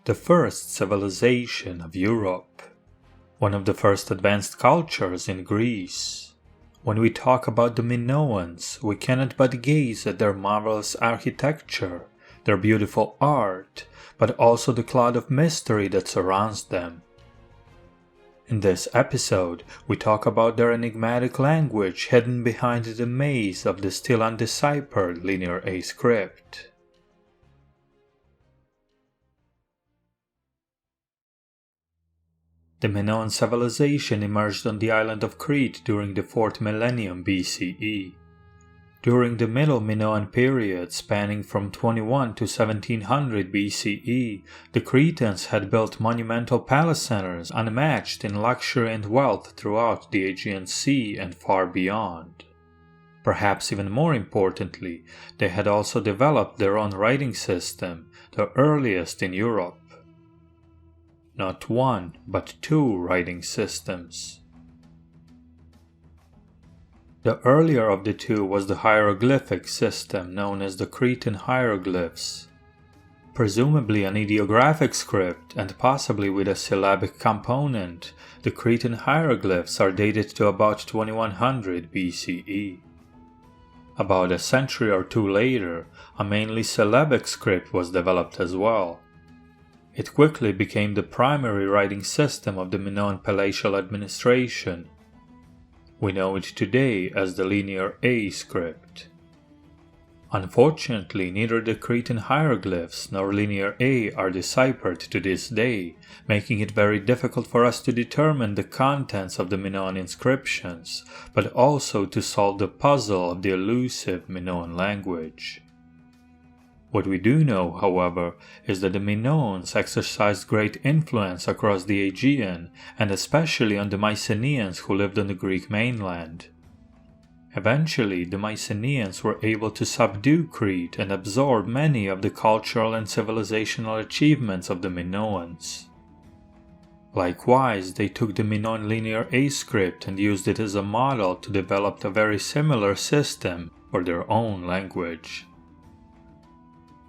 the first civilization of Europe, one of the first advanced cultures in Greece. When we talk about the Minoans, we cannot but gaze at their marvelous architecture, their beautiful art, but also the cloud of mystery that surrounds them. In this episode, we talk about their enigmatic language hidden behind the maze of the still undeciphered Linear A script. The Minoan civilization emerged on the island of Crete during the 4th millennium BCE. During the Middle Minoan period, spanning from 21 to 1700 BCE, the Cretans had built monumental palace centers unmatched in luxury and wealth throughout the Aegean Sea and far beyond. Perhaps even more importantly, they had also developed their own writing system, the earliest in Europe. Not one, but two writing systems. The earlier of the two was the hieroglyphic system known as the Cretan hieroglyphs. Presumably an ideographic script and possibly with a syllabic component, the Cretan hieroglyphs are dated to about 2100 BCE. About a century or two later, a mainly syllabic script was developed as well. It quickly became the primary writing system of the Minoan palatial administration. We know it today as the Linear A script. Unfortunately, neither the Cretan hieroglyphs nor Linear A are deciphered to this day, making it very difficult for us to determine the contents of the Minoan inscriptions, but also to solve the puzzle of the elusive Minoan language. What we do know, however, is that the Minoans exercised great influence across the Aegean and especially on the Mycenaeans who lived on the Greek mainland. Eventually, the Mycenaeans were able to subdue Crete and absorb many of the cultural and civilizational achievements of the Minoans. Likewise, they took the Minoan Linear A script and used it as a model to develop a very similar system for their own language.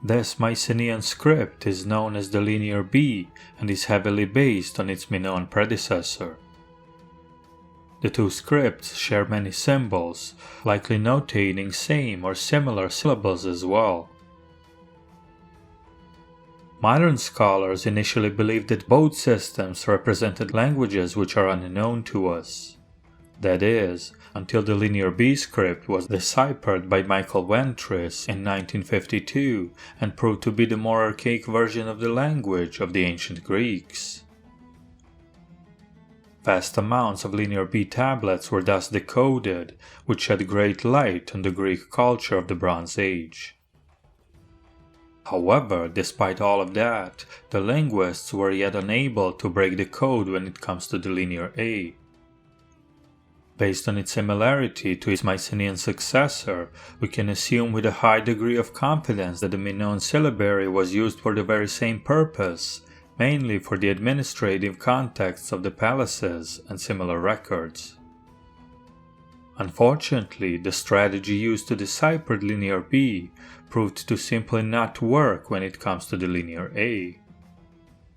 This Mycenaean script is known as the Linear B and is heavily based on its Minoan predecessor. The two scripts share many symbols, likely notating same or similar syllables as well. Modern scholars initially believed that both systems represented languages which are unknown to us. That is, until the Linear B script was deciphered by Michael Ventris in 1952 and proved to be the more archaic version of the language of the ancient Greeks. Vast amounts of Linear B tablets were thus decoded, which shed great light on the Greek culture of the Bronze Age. However, despite all of that, the linguists were yet unable to break the code when it comes to the Linear A. Based on its similarity to its Mycenaean successor, we can assume with a high degree of confidence that the Minoan syllabary was used for the very same purpose, mainly for the administrative contexts of the palaces and similar records. Unfortunately, the strategy used to decipher Linear B proved to simply not work when it comes to the Linear A.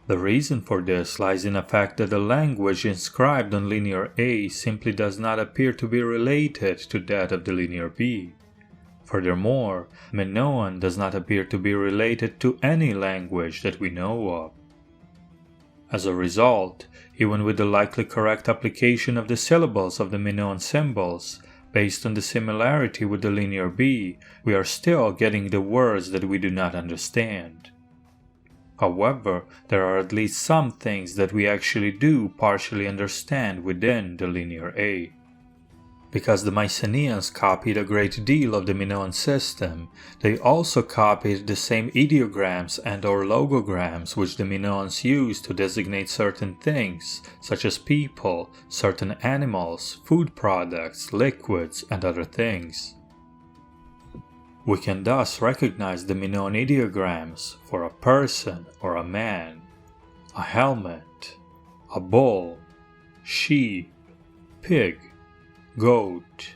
The reason for this lies in the fact that the language inscribed on Linear A simply does not appear to be related to that of the Linear B. Furthermore, Minoan does not appear to be related to any language that we know of. As a result, even with the likely correct application of the syllables of the Minoan symbols, based on the similarity with the Linear B, we are still getting the words that we do not understand. However, there are at least some things that we actually do partially understand within the Linear A. Because the Mycenaeans copied a great deal of the Minoan system, they also copied the same ideograms and/or logograms which the Minoans used to designate certain things, such as people, certain animals, food products, liquids, and other things. We can thus recognize the Minoan ideograms for a person or a man, a helmet, a bull, sheep, pig, goat,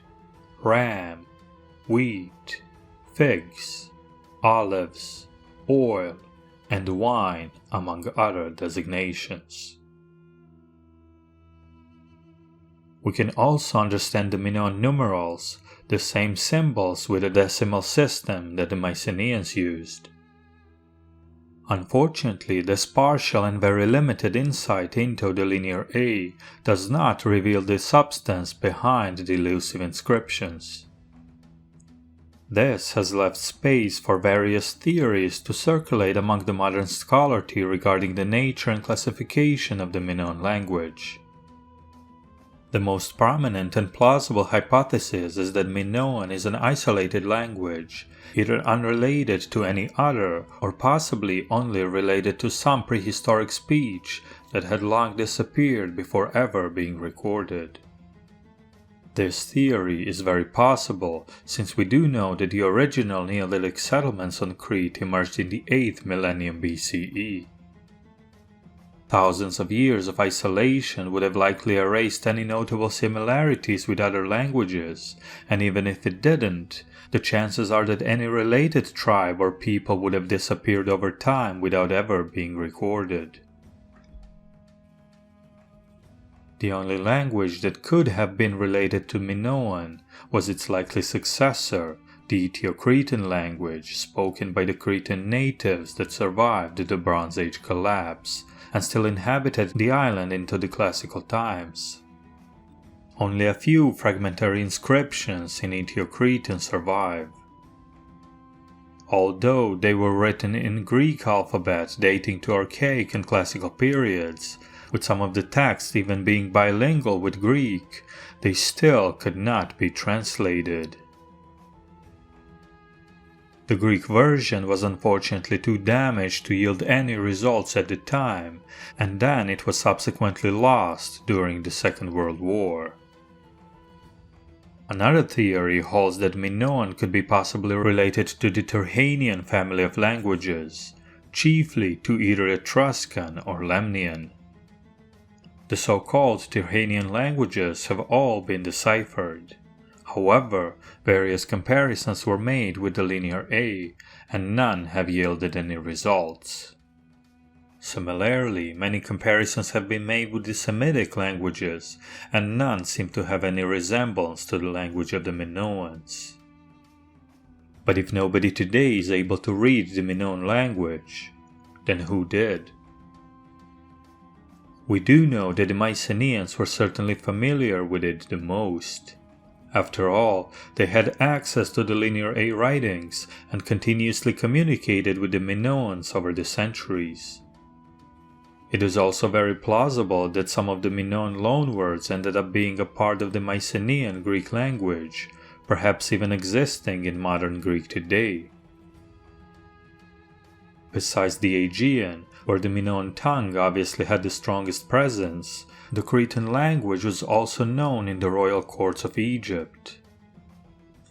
ram, wheat, figs, olives, oil, and wine, among other designations. We can also understand the Minoan numerals, the same symbols with a decimal system that the Mycenaeans used. Unfortunately, this partial and very limited insight into the linear A does not reveal the substance behind the elusive inscriptions. This has left space for various theories to circulate among the modern scholarity regarding the nature and classification of the Minoan language. The most prominent and plausible hypothesis is that Minoan is an isolated language, either unrelated to any other or possibly only related to some prehistoric speech that had long disappeared before ever being recorded. This theory is very possible since we do know that the original Neolithic settlements on Crete emerged in the 8th millennium BCE. Thousands of years of isolation would have likely erased any notable similarities with other languages, and even if it didn't, the chances are that any related tribe or people would have disappeared over time without ever being recorded. The only language that could have been related to Minoan was its likely successor, the Eteocretan language spoken by the Cretan natives that survived the Bronze Age collapse and still inhabited the island into the classical times. Only a few fragmentary inscriptions in Eteocretan survive. Although they were written in Greek alphabet dating to archaic and classical periods, with some of the texts even being bilingual with Greek, they still could not be translated. The Greek version was unfortunately too damaged to yield any results at the time, and then it was subsequently lost during the Second World War. Another theory holds that Minoan could be possibly related to the Tyrrhenian family of languages, chiefly to either Etruscan or Lemnian. The so-called Tyrrhenian languages have all been deciphered. However, various comparisons were made with the linear A, and none have yielded any results. Similarly, many comparisons have been made with the Semitic languages, and none seem to have any resemblance to the language of the Minoans. But if nobody today is able to read the Minoan language, then who did? We do know that the Mycenaeans were certainly familiar with it the most. After all, they had access to the linear A writings and continuously communicated with the Minoans over the centuries. It is also very plausible that some of the Minoan loanwords ended up being a part of the Mycenaean Greek language, perhaps even existing in modern Greek today. Besides the Aegean, where the Minoan tongue obviously had the strongest presence, the Cretan language was also known in the royal courts of Egypt.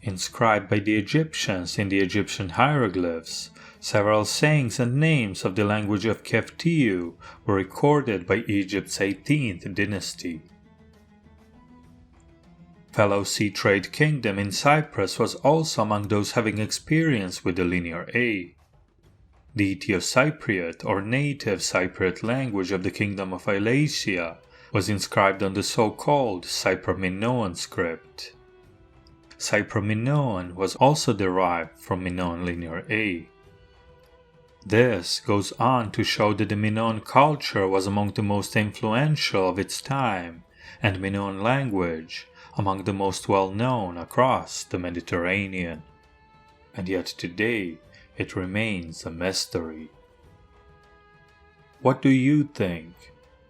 Inscribed by the Egyptians in the Egyptian hieroglyphs, several sayings and names of the language of Keftiu were recorded by Egypt's 18th dynasty. Fellow sea trade kingdom in Cyprus was also among those having experience with the linear A. The Etio-Cypriot or native Cypriot language of the kingdom of Elasia was inscribed on the so-called Cypro-Minoan script. Cypro-Minoan was also derived from Minoan linear A. This goes on to show that the Minoan culture was among the most influential of its time, and Minoan language among the most well-known across the Mediterranean. And yet today, it remains a mystery. What do you think?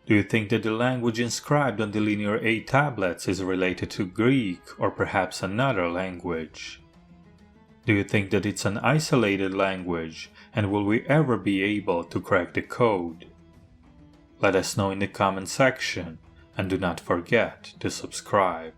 Do you think that the language inscribed on the linear A tablets is related to Greek or perhaps another language? Do you think that it's an isolated language, and will we ever be able to crack the code? Let us know in the comment section, and do not forget to subscribe.